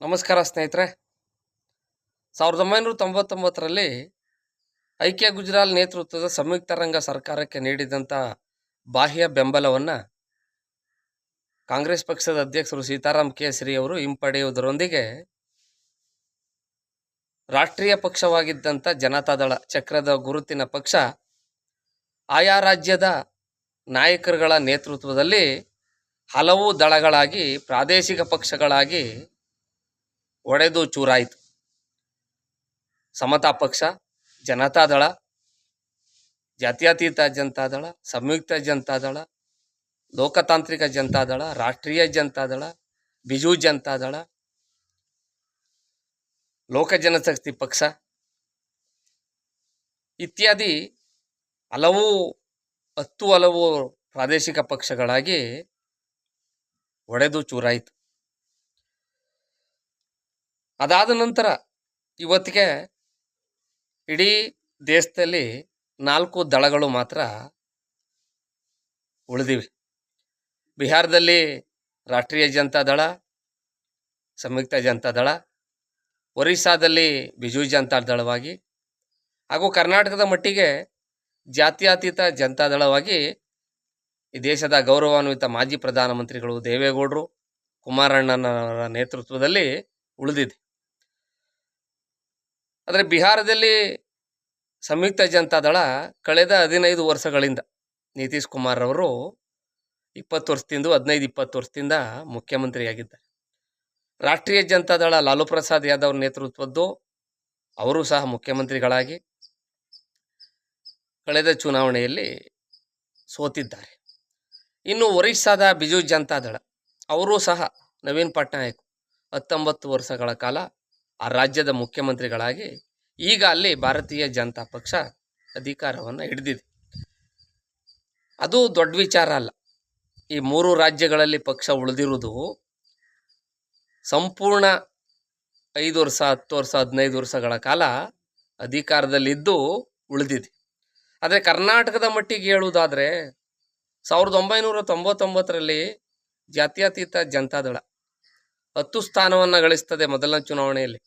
ನಮಸ್ಕಾರ ಸ್ನೇಹಿತರೆ. 1999ರಲ್ಲಿ ಐಕ್ಯ ಗುಜರಾಲ್ ನೇತೃತ್ವದ ಸಂಯುಕ್ತ ರಂಗ ಸರ್ಕಾರಕ್ಕೆ ನೀಡಿದಂಥ ಬಾಹ್ಯ ಬೆಂಬಲವನ್ನು ಕಾಂಗ್ರೆಸ್ ಪಕ್ಷದ ಅಧ್ಯಕ್ಷರು ಸೀತಾರಾಮ್ ಕೇಸರಿ ಅವರು ಹಿಂಪಡೆಯುವುದರೊಂದಿಗೆ ರಾಷ್ಟ್ರೀಯ ಪಕ್ಷವಾಗಿದ್ದಂಥ ಜನತಾದಳ ಚಕ್ರದ ಗುರುತಿನ ಪಕ್ಷ ಆಯಾ ರಾಜ್ಯದ ನಾಯಕರುಗಳ ನೇತೃತ್ವದಲ್ಲಿ ಹಲವು ದಳಗಳಾಗಿ ಪ್ರಾದೇಶಿಕ ಪಕ್ಷಗಳಾಗಿ ಒಡೆದು ಚೂರಾಯಿತು. ಸಮತಾ ಪಕ್ಷ, ಜನತಾದಳ, ಜಾತ್ಯತೀತ ಜನತಾದಳ, ಸಂಯುಕ್ತ ಜನತಾದಳ, ಲೋಕತಾಂತ್ರಿಕ ಜನತಾದಳ, ರಾಷ್ಟ್ರೀಯ ಜನತಾದಳ, ಬಿಜು ಜನತಾದಳ, ಲೋಕ ಜನಶಕ್ತಿ ಪಕ್ಷ ಇತ್ಯಾದಿ ಹಲವು ಪ್ರಾದೇಶಿಕ ಪಕ್ಷಗಳಾಗಿ ಒಡೆದು ಚೂರಾಯಿತು. ಅದಾದ ನಂತರ ಇವತ್ತಿಗೆ ಇಡೀ ದೇಶದಲ್ಲಿ 4 ದಳಗಳು ಮಾತ್ರ ಉಳಿದಿವೆ. ಬಿಹಾರದಲ್ಲಿ ರಾಷ್ಟ್ರೀಯ ಜನತಾದಳ, ಸಂಯುಕ್ತ ಜನತಾದಳ, ಒರಿಸ್ಸಾದಲ್ಲಿ ಬಿಜು ಜನತಾದಳವಾಗಿ ಹಾಗೂ ಕರ್ನಾಟಕದ ಮಟ್ಟಿಗೆ ಜಾತ್ಯತೀತ ಜನತಾದಳವಾಗಿ ಈ ದೇಶದ ಗೌರವಾನ್ವಿತ ಮಾಜಿ ಪ್ರಧಾನಮಂತ್ರಿಗಳು ದೇವೇಗೌಡರು, ಕುಮಾರಣ್ಣನವರ ನೇತೃತ್ವದಲ್ಲಿ ಉಳಿದಿದೆ. ಆದರೆ ಬಿಹಾರದಲ್ಲಿ ಸಂಯುಕ್ತ ಜನತಾದಳ ಕಳೆದ 15 ವರ್ಷಗಳಿಂದ ನಿತೀಶ್ ಕುಮಾರ್ ಅವರು 15-20 ವರ್ಷದಿಂದ ಮುಖ್ಯಮಂತ್ರಿಯಾಗಿದ್ದಾರೆ. ರಾಷ್ಟ್ರೀಯ ಜನತಾದಳ ಲಾಲು ಪ್ರಸಾದ್ ಯಾದವ್ ನೇತೃತ್ವದ್ದು ಅವರು ಸಹ ಮುಖ್ಯಮಂತ್ರಿಗಳಾಗಿ ಕಳೆದ ಚುನಾವಣೆಯಲ್ಲಿ ಸೋತಿದ್ದಾರೆ. ಇನ್ನು ಒರಿಸ್ಸಾದ ಬಿಜು ಜನತಾದಳ ಅವರು ಸಹ ನವೀನ್ ಪಟ್ನಾಯಕ್ 19 ವರ್ಷಗಳ ಕಾಲ ಆ ರಾಜ್ಯದ ಮುಖ್ಯಮಂತ್ರಿಗಳಾಗಿ ಈಗ ಅಲ್ಲಿ ಭಾರತೀಯ ಜನತಾ ಪಕ್ಷ ಅಧಿಕಾರವನ್ನು ಹಿಡಿದಿದೆ. ಅದು ದೊಡ್ಡ ವಿಚಾರ ಅಲ್ಲ. ಈ 3 ರಾಜ್ಯಗಳಲ್ಲಿ ಪಕ್ಷ ಉಳಿದಿರುವುದು ಸಂಪೂರ್ಣ 5 ವರ್ಷ, 10 ವರ್ಷ, 15 ವರ್ಷಗಳ ಕಾಲ ಅಧಿಕಾರದಲ್ಲಿದ್ದು ಉಳಿದಿದೆ. ಆದರೆ ಕರ್ನಾಟಕದ ಮಟ್ಟಿಗೆ ಹೇಳುವುದಾದರೆ 1999ರಲ್ಲಿ ಜಾತ್ಯತೀತ ಜನತಾದಳ 10 ಸ್ಥಾನವನ್ನು ಗಳಿಸ್ತದೆ ಮೊದಲನೇ ಚುನಾವಣೆಯಲ್ಲಿ.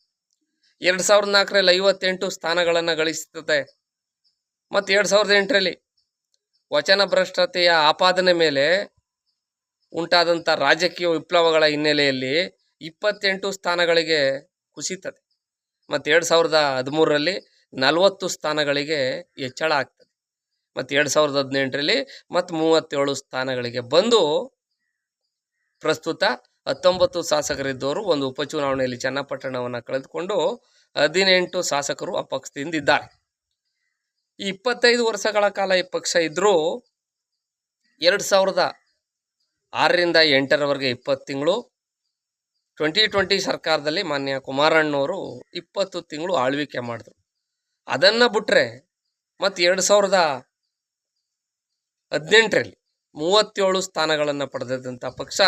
2004ರಲ್ಲಿ 58 ಸ್ಥಾನಗಳನ್ನು ಗಳಿಸ್ತದೆ. ಮತ್ತು 2008ರಲ್ಲಿ ವಚನ ಭ್ರಷ್ಟತೆಯ ಆಪಾದನೆ ಮೇಲೆ ಉಂಟಾದಂಥ ರಾಜಕೀಯ ವಿಪ್ಲವಗಳ ಹಿನ್ನೆಲೆಯಲ್ಲಿ 28 ಸ್ಥಾನಗಳಿಗೆ ಕುಸಿತದೆ. ಮತ್ತು 2013ರಲ್ಲಿ 40 ಸ್ಥಾನಗಳಿಗೆ ಹೆಚ್ಚಳ ಆಗ್ತದೆ. ಮತ್ತು 2018ರಲ್ಲಿ ಮತ್ತು 37 ಸ್ಥಾನಗಳಿಗೆ ಬಂದು ಪ್ರಸ್ತುತ 19 ಶಾಸಕರಿದ್ದವರು ಒಂದು ಉಪಚುನಾವಣೆಯಲ್ಲಿ ಚನ್ನಪಟ್ಟಣವನ್ನು ಕಳೆದುಕೊಂಡು 18 ಶಾಸಕರು ಆ ಪಕ್ಷದಿಂದ ಇದ್ದಾರೆ. ಈ 25 ವರ್ಷಗಳ ಕಾಲ ಈ ಪಕ್ಷ ಇದ್ದರೂ 2006ರಿಂದ 8ರವರೆಗೆ 20 ತಿಂಗಳು 2020 ಸರ್ಕಾರದಲ್ಲಿ ಮಾನ್ಯ ಕುಮಾರಣ್ಣವರು 20 ತಿಂಗಳು ಆಳ್ವಿಕೆ ಮಾಡಿದ್ರು. ಅದನ್ನು ಬಿಟ್ಟರೆ ಮತ್ತು 2018ರಲ್ಲಿ 37 ಸ್ಥಾನಗಳನ್ನು ಪಡೆದಂಥ ಪಕ್ಷ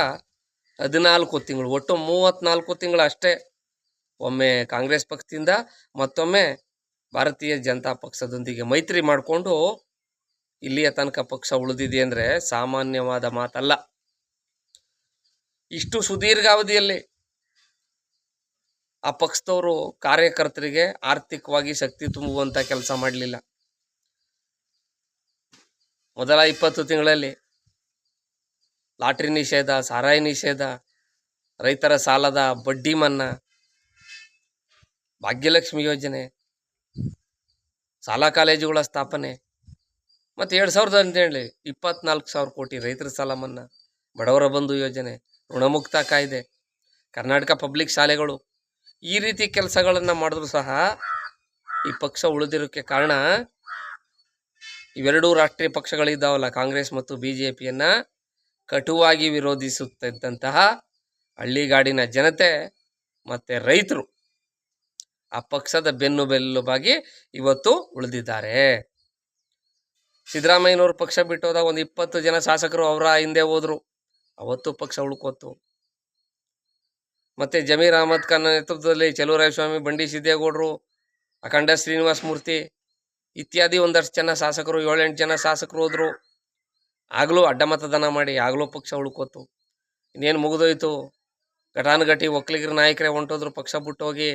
14 ತಿಂಗಳು, ಒಟ್ಟು 34 ತಿಂಗಳು ಅಷ್ಟೇ ಒಮ್ಮೆ ಕಾಂಗ್ರೆಸ್ ಪಕ್ಷದಿಂದ ಮತ್ತೊಮ್ಮೆ ಭಾರತೀಯ ಜನತಾ ಪಕ್ಷದೊಂದಿಗೆ ಮೈತ್ರಿ ಮಾಡಿಕೊಂಡು ಇಲ್ಲಿಯ ತನಕ ಪಕ್ಷ ಉಳಿದಿದೆ ಅಂದರೆ ಸಾಮಾನ್ಯವಾದ ಮಾತಲ್ಲ. ಇಷ್ಟು ಸುದೀರ್ಘಾವಧಿಯಲ್ಲಿ ಆ ಪಕ್ಷದವರು ಕಾರ್ಯಕರ್ತರಿಗೆ ಆರ್ಥಿಕವಾಗಿ ಶಕ್ತಿ ತುಂಬುವಂಥ ಕೆಲಸ ಮಾಡಲಿಲ್ಲ. ಮೊದಲ 20 ತಿಂಗಳಲ್ಲಿ ಲಾಟ್ರಿ ನಿಷೇಧ, ಸಾರಾಯಿ ನಿಷೇಧ, ರೈತರ ಸಾಲದ ಬಡ್ಡಿ ಮನ್ನಾ, ಭಾಗ್ಯಲಕ್ಷ್ಮಿ ಯೋಜನೆ, ಶಾಲಾ ಕಾಲೇಜುಗಳ ಸ್ಥಾಪನೆ, ಮತ್ತು 2018ರಲ್ಲಿ 24,000 ಕೋಟಿ ರೈತರ ಸಾಲ ಮನ್ನಾ, ಬಡವರ ಬಂಧು ಯೋಜನೆ, ಋಣಮುಕ್ತ ಕಾಯ್ದೆ, ಕರ್ನಾಟಕ ಪಬ್ಲಿಕ್ ಶಾಲೆಗಳು, ಈ ರೀತಿ ಕೆಲಸಗಳನ್ನು ಮಾಡಿದ್ರು ಸಹ ಈ ಪಕ್ಷ ಉಳಿದಿರೋಕ್ಕೆ ಕಾರಣ ಇವೆರಡೂ ರಾಷ್ಟ್ರೀಯ ಪಕ್ಷಗಳಿದ್ದಾವಲ್ಲ, ಕಾಂಗ್ರೆಸ್ ಮತ್ತು BJPಯನ್ನು ಕಟುವಾಗಿ ವಿರೋಧಿಸುತ್ತಿದ್ದಂತಹ ಹಳ್ಳಿಗಾಡಿನ ಜನತೆ ಮತ್ತು ರೈತರು ಆ ಪಕ್ಷದ ಬೆನ್ನುಬೆಲುಬಾಗಿ ಇವತ್ತು ಉಳಿದಿದ್ದಾರೆ. ಸಿದ್ದರಾಮಯ್ಯನವರು ಪಕ್ಷ ಬಿಟ್ಟು ಹೋದಾಗ ಒಂದು 20 ಜನ ಶಾಸಕರು ಅವರ ಹಿಂದೆ ಹೋದರು, ಅವತ್ತು ಪಕ್ಷ ಉಳ್ಕೋತು. ಮತ್ತು ಜಮೀರ್ ಅಹಮದ್ ಖಾನ್ ನೇತೃತ್ವದಲ್ಲಿ ಚಲುವರಾಯಸ್ವಾಮಿ, ಬಂಡಿ ಸಿದ್ದೇಗೌಡರು, ಅಖಂಡ ಶ್ರೀನಿವಾಸ ಮೂರ್ತಿ ಇತ್ಯಾದಿ ಒಂದಷ್ಟು ಜನ ಶಾಸಕರು, 7-8 ಜನ ಶಾಸಕರು ಹೋದರು. ಆಗಲೂ ಅಡ್ಡ ಮತದಾನ ಮಾಡಿ ಆಗಲೂ ಪಕ್ಷ ಉಳ್ಕೋತು. ಇನ್ನೇನು ಮುಗಿದೋಯ್ತು, ಘಟಾನುಘಟಿ ಒಕ್ಕಲಿಗರ ನಾಯಕರೇ ಹೊಂಟೋದ್ರು, ಪಕ್ಷ ಬಿಟ್ಟು ಹೋಗಿ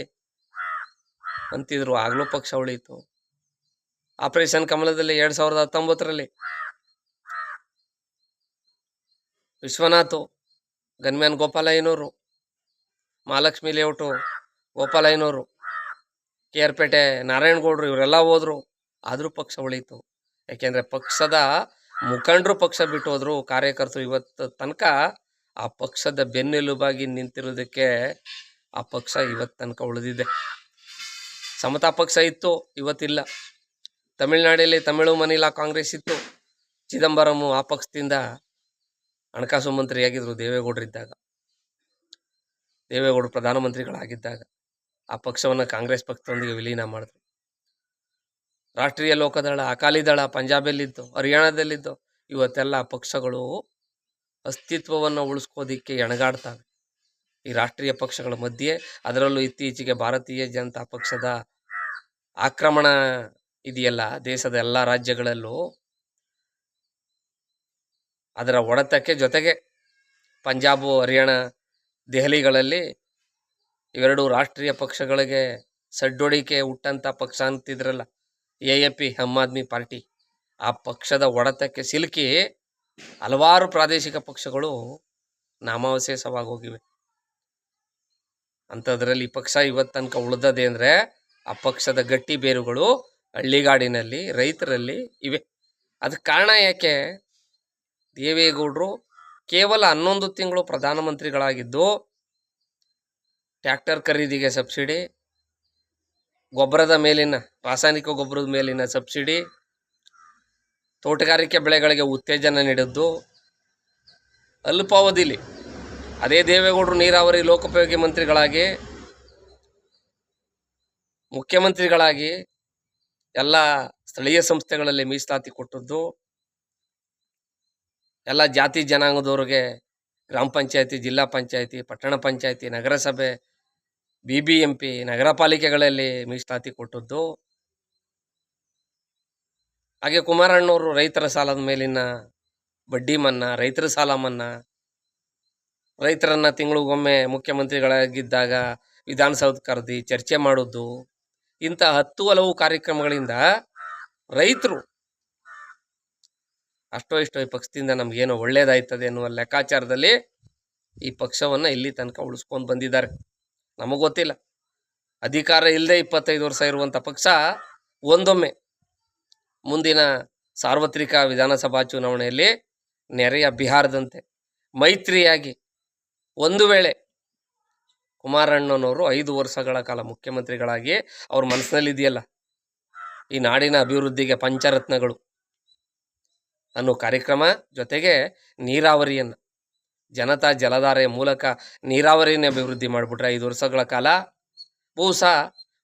ಅಂತಿದ್ರು. ಆಗಲೂ ಪಕ್ಷ ಉಳೀತು. ಆಪರೇಷನ್ ಕಮಲದಲ್ಲಿ 2019ರಲ್ಲಿ ವಿಶ್ವನಾಥ್, ಗನ್ಮ್ಯಾನ್ ಗೋಪಾಲಯ್ಯನವರು, ಮಹಾಲಕ್ಷ್ಮಿ ಲೇಔಟು ಗೋಪಾಲಯ್ಯನವರು, KR ಪೇಟೆ ನಾರಾಯಣಗೌಡರು ಇವರೆಲ್ಲ ಹೋದ್ರು. ಆದರೂ ಪಕ್ಷ ಉಳೀತು. ಯಾಕೆಂದರೆ ಪಕ್ಷದ ಮುಖಂಡರು ಪಕ್ಷ ಬಿಟ್ಟು ಹೋದ್ರು. ಕಾರ್ಯಕರ್ತರು ಇವತ್ತು ತನಕ ಆ ಪಕ್ಷದ ಬೆನ್ನೆಲುಬಾಗಿ ನಿಂತಿರೋದಕ್ಕೆ ಆ ಪಕ್ಷ ಇವತ್ತು ತನಕ ಉಳಿದಿದೆ. ಸಮತಾ ಪಕ್ಷ ಇತ್ತು, ಇವತ್ತಿಲ್ಲ. ತಮಿಳುನಾಡಲ್ಲಿ ತಮಿಳು ಮನಿಲಾ ಕಾಂಗ್ರೆಸ್ ಇತ್ತು. ಚಿದಂಬರಂ ಆ ಪಕ್ಷದಿಂದ ಹಣಕಾಸು ಮಂತ್ರಿಯಾಗಿದ್ದರು ದೇವೇಗೌಡರಿದ್ದಾಗ, ದೇವೇಗೌಡರು ಪ್ರಧಾನಮಂತ್ರಿಗಳಾಗಿದ್ದಾಗ ಆ ಪಕ್ಷವನ್ನು ಕಾಂಗ್ರೆಸ್ ಪಕ್ಷದೊಂದಿಗೆ ವಿಲೀನ ಮಾಡಿದ್ರು. ರಾಷ್ಟ್ರೀಯ ಲೋಕದಳ, ಅಕಾಲಿ ದಳ ಪಂಜಾಬಲ್ಲಿದ್ದು, ಹರಿಯಾಣದಲ್ಲಿದ್ದು, ಇವತ್ತೆಲ್ಲ ಪಕ್ಷಗಳು ಅಸ್ತಿತ್ವವನ್ನು ಉಳಿಸ್ಕೋದಿಕ್ಕೆ ಎಣಗಾಡ್ತವೆ. ಈ ರಾಷ್ಟ್ರೀಯ ಪಕ್ಷಗಳ ಮಧ್ಯೆ, ಅದರಲ್ಲೂ ಇತ್ತೀಚೆಗೆ ಭಾರತೀಯ ಜನತಾ ಪಕ್ಷದ ಆಕ್ರಮಣ ಇದೆಯಲ್ಲ ದೇಶದ ಎಲ್ಲ ರಾಜ್ಯಗಳಲ್ಲೂ, ಅದರ ಹೊಡೆತಕ್ಕೆ ಜೊತೆಗೆ ಪಂಜಾಬು, ಹರಿಯಾಣ, ದೆಹಲಿಗಳಲ್ಲಿ ಇವೆರಡು ರಾಷ್ಟ್ರೀಯ ಪಕ್ಷಗಳಿಗೆ ಸಡ್ಡೊಡಿಕೆ ಹುಟ್ಟಂಥ ಪಕ್ಷ ಅಂತಿದ್ರಲ್ಲ, AAP ಆಮ್ ಆದ್ಮಿ ಪಾರ್ಟಿ, ಆ ಪಕ್ಷದ ಹೊಡೆತಕ್ಕೆ ಸಿಲುಕಿ ಹಲವಾರು ಪ್ರಾದೇಶಿಕ ಪಕ್ಷಗಳು ನಾಮಾವಶೇಷವಾಗಿ ಹೋಗಿವೆ. ಅಂಥದ್ರಲ್ಲಿ ಈ ಪಕ್ಷ ಇವತ್ತು ತನಕ ಉಳಿದದೆ ಅಂದರೆ ಆ ಪಕ್ಷದ ಗಟ್ಟಿ ಬೇರುಗಳು ಹಳ್ಳಿಗಾಡಿನಲ್ಲಿ, ರೈತರಲ್ಲಿ ಇವೆ. ಅದಕ್ಕೆ ಕಾರಣ ಯಾಕೆ? ದೇವೇಗೌಡರು ಕೇವಲ 11 ತಿಂಗಳು ಪ್ರಧಾನಮಂತ್ರಿಗಳಾಗಿದ್ದು, ಟ್ರ್ಯಾಕ್ಟರ್ ಖರೀದಿಗೆ ಸಬ್ಸಿಡಿ, ಗೊಬ್ಬರದ ಮೇಲಿನ, ರಾಸಾಯನಿಕ ಗೊಬ್ಬರದ ಮೇಲಿನ ಸಬ್ಸಿಡಿ, ತೋಟಗಾರಿಕೆ ಬೆಳೆಗಳಿಗೆ ಉತ್ತೇಜನ ನೀಡಿದ್ದು, ಅಲ್ಪಾವಧಿಲಿ ಅದೇ ದೇವೇಗೌಡರು ನೀರಾವರಿ ಲೋಕೋಪಯೋಗಿ ಮಂತ್ರಿಗಳಾಗಿ, ಮುಖ್ಯಮಂತ್ರಿಗಳಾಗಿ ಎಲ್ಲ ಸ್ಥಳೀಯ ಸಂಸ್ಥೆಗಳಲ್ಲಿ ಮೀಸಲಾತಿ ಕೊಟ್ಟದ್ದು, ಎಲ್ಲ ಜಾತಿ ಜನಾಂಗದವ್ರಿಗೆ ಗ್ರಾಮ ಪಂಚಾಯತಿ, ಜಿಲ್ಲಾ ಪಂಚಾಯತಿ, ಪಟ್ಟಣ ಪಂಚಾಯತಿ, ನಗರಸಭೆ, BBMP, ನಗರ ಪಾಲಿಕೆಗಳಲ್ಲಿ ಮೀಸಲಾತಿ ಕೊಟ್ಟದ್ದು. ಹಾಗೆ ಕುಮಾರಣ್ಣವರು ರೈತರ ಸಾಲದ ಮೇಲಿನ ಬಡ್ಡಿ ಮನ್ನಾ, ರೈತರ ಸಾಲ ಮನ್ನಾ, ರೈತರನ್ನು ತಿಂಗಳಿಗೊಮ್ಮೆ ಮುಖ್ಯಮಂತ್ರಿಗಳಾಗಿದ್ದಾಗ ವಿಧಾನಸೌಧ ಕರೆದಿ ಚರ್ಚೆ ಮಾಡೋದು, ಇಂಥ 10 ಹಲವು ಕಾರ್ಯಕ್ರಮಗಳಿಂದ ರೈತರು ಅಷ್ಟೋ ಇಷ್ಟೋ ಈ ಪಕ್ಷದಿಂದ ನಮಗೇನೋ ಒಳ್ಳೇದಾಯ್ತದೆ ಅನ್ನುವ ಲೆಕ್ಕಾಚಾರದಲ್ಲಿ ಈ ಪಕ್ಷವನ್ನು ಇಲ್ಲಿ ತನಕ ಉಳಿಸ್ಕೊಂಡು ಬಂದಿದ್ದಾರೆ. ನಮಗೆ ಗೊತ್ತಿಲ್ಲ, ಅಧಿಕಾರ ಇಲ್ಲದೆ 25 ವರ್ಷ ಇರುವಂಥ ಪಕ್ಷ ಒಂದೊಮ್ಮೆ ಮುಂದಿನ ಸಾರ್ವತ್ರಿಕ ವಿಧಾನಸಭಾ ಚುನಾವಣೆಯಲ್ಲಿ ನೆರೆಯ ಬಿಹಾರದಂತೆ ಮೈತ್ರಿಯಾಗಿ, ಒಂದು ವೇಳೆ ಕುಮಾರಣ್ಣನವರು 5 ವರ್ಷಗಳ ಕಾಲ ಮುಖ್ಯಮಂತ್ರಿಗಳಾಗಿ ಅವ್ರ ಮನಸ್ಸಿನಲ್ಲಿದೆಯಲ್ಲ ಈ ನಾಡಿನ ಅಭಿವೃದ್ಧಿಗೆ ಪಂಚರತ್ನಗಳು ಅನ್ನೋ ಕಾರ್ಯಕ್ರಮ, ಜೊತೆಗೆ ನೀರಾವರಿಯನ್ನು, ಜನತಾ ಜಲಧಾರೆಯ ಮೂಲಕ ನೀರಾವರಿಯನ್ನು ಅಭಿವೃದ್ಧಿ ಮಾಡಿಬಿಟ್ರೆ 5 ವರ್ಷಗಳ ಕಾಲ, ಬಹುಶಃ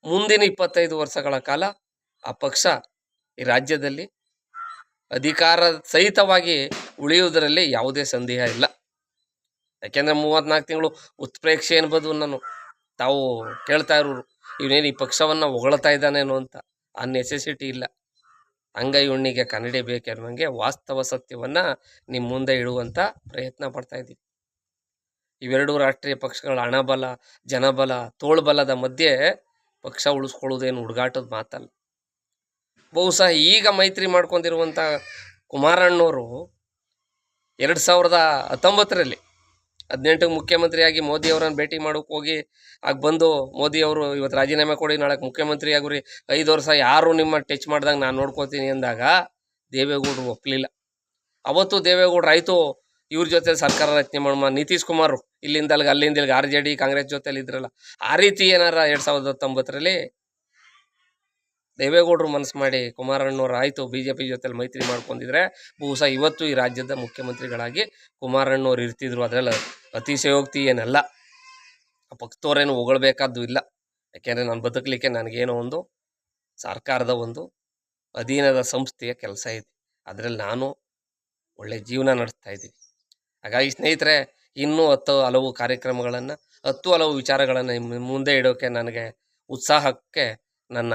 ಮುಂದಿನ 25 ವರ್ಷಗಳ ಕಾಲ ಆ ಪಕ್ಷ ಈ ರಾಜ್ಯದಲ್ಲಿ ಅಧಿಕಾರ ಸಹಿತವಾಗಿ ಉಳಿಯುವುದರಲ್ಲಿ ಯಾವುದೇ ಸಂದೇಹ ಇಲ್ಲ. ಯಾಕೆಂದರೆ 34 ತಿಂಗಳು ಉತ್ಪ್ರೇಕ್ಷೆ ಎನ್ಬೋದು ನಾನು ತಾವು ಕೇಳ್ತಾ ಇರೋರು, ಇವನೇನು ಈ ಪಕ್ಷವನ್ನು ಹೊಗಳ್ತಾ ಇದ್ದಾನೇನೋ ಅಂತ. ಆ ನೆಸೆಸಿಟಿ ಇಲ್ಲ. ಅಂಗೈ ಹುಣ್ಣಿಗೆ ಕನ್ನಡಿ ಬೇಕೆನ್ನುವಂಗೆ ವಾಸ್ತವ ಸತ್ಯವನ್ನು ನಿಮ್ಮ ಮುಂದೆ ಇಡುವಂಥ ಪ್ರಯತ್ನ ಪಡ್ತಾ ಇದ್ದೀವಿ. ಇವೆರಡೂ ರಾಷ್ಟ್ರೀಯ ಪಕ್ಷಗಳ ಹಣಬಲ, ಜನಬಲ, ತೋಳ್ಬಲದ ಮಧ್ಯೆ ಪಕ್ಷ ಉಳಿಸ್ಕೊಳ್ಳೋದೇನು ಹುಡುಗಾಟದ ಮಾತಲ್ಲ. ಬಹುಶಃ ಈಗ ಮೈತ್ರಿ ಮಾಡ್ಕೊಂಡಿರುವಂಥ ಕುಮಾರಣ್ಣವರು 2019ರಲ್ಲಿ 18ಕ್ಕೆ ಮುಖ್ಯಮಂತ್ರಿಯಾಗಿ ಮೋದಿಯವರನ್ನು ಭೇಟಿ ಮಾಡೋಕೆ ಹೋಗಿ ಆಗ ಬಂದು ಮೋದಿಯವರು ಇವತ್ತು ರಾಜೀನಾಮೆ ಕೊಡಿ, ನಾಳೆ ಮುಖ್ಯಮಂತ್ರಿ ಆಗುರಿ, 5 ವರ್ಷ ಯಾರು ನಿಮ್ಮ ಟಚ್ ಮಾಡ್ದಂಗೆ ನಾನು ನೋಡ್ಕೋತೀನಿ ಅಂದಾಗ ದೇವೇಗೌಡರು ಒಪ್ಪಲಿಲ್ಲ. ಅವತ್ತು ದೇವೇಗೌಡರು ಆಯಿತು ಇವ್ರ ಜೊತೆ ಸರ್ಕಾರ ರಚನೆ ಮಾಡೋಣ, ನಿತೀಶ್ ಕುಮಾರ್ ಇಲ್ಲಿಂದಲ್ಗೆ ಅಲ್ಲಿಂದಲ್ಗೆ RJD ಕಾಂಗ್ರೆಸ್ ಜೊತೆಲಿ ಇದ್ರಲ್ಲ, ಆ ರೀತಿ ಏನಾರ 2019ರಲ್ಲಿ ದೇವೇಗೌಡರು ಮನಸ್ಸು ಮಾಡಿ ಕುಮಾರಣ್ಣವ್ರು ಆಯಿತು BJP ಜೊತೆಲಿ ಮೈತ್ರಿ ಮಾಡ್ಕೊಂಡಿದ್ರೆ ಬಹುಶಃ ಇವತ್ತು ಈ ರಾಜ್ಯದ ಮುಖ್ಯಮಂತ್ರಿಗಳಾಗಿ ಕುಮಾರಣ್ಣವ್ರು ಇರ್ತಿದ್ರು. ಅದರಲ್ಲಿ ಅತಿಶಯೋಕ್ತಿ ಏನಲ್ಲ, ಆ ಪಕ್ಷದವರೇನು ಹೊಗಳ್ಬೇಕಾದ್ದು ಇಲ್ಲ. ಯಾಕೆಂದರೆ ನಾನು ಬದುಕಲಿಕ್ಕೆ ನನಗೇನೋ ಒಂದು ಸರ್ಕಾರದ ಒಂದು ಅಧೀನದ ಸಂಸ್ಥೆಯ ಕೆಲಸ ಇದೆ, ಅದರಲ್ಲಿ ನಾನು ಒಳ್ಳೆ ಜೀವನ ನಡೆಸ್ತಾ ಇದ್ದೀನಿ. ಹಾಗಾಗಿ ಸ್ನೇಹಿತರೆ, ಇನ್ನೂ 10 ಹಲವು ಕಾರ್ಯಕ್ರಮಗಳನ್ನು, 10 ಹಲವು ವಿಚಾರಗಳನ್ನು ಮುಂದೆ ಇಡೋಕ್ಕೆ ನನಗೆ ಉತ್ಸಾಹಕ್ಕೆ ನನ್ನ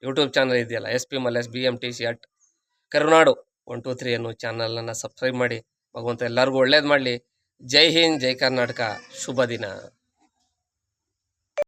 ಯೂಟ್ಯೂಬ್ ಚಾನಲ್ ಇದೆಯಲ್ಲ SP ಮಲ್ಲೇಶ್ BMTC @ ಕರುನಾಡು 123 ಅನ್ನೋ ಚಾನಲನ್ನು ಸಬ್ಸ್ಕ್ರೈಬ್ ಮಾಡಿ. ಭಗವಂತ ಎಲ್ಲರಿಗೂ ಒಳ್ಳೇದು ಮಾಡಲಿ. ಜೈ ಹಿಂದ್, ಜೈ ಕರ್ನಾಟಕ. ಶುಭ ದಿನ.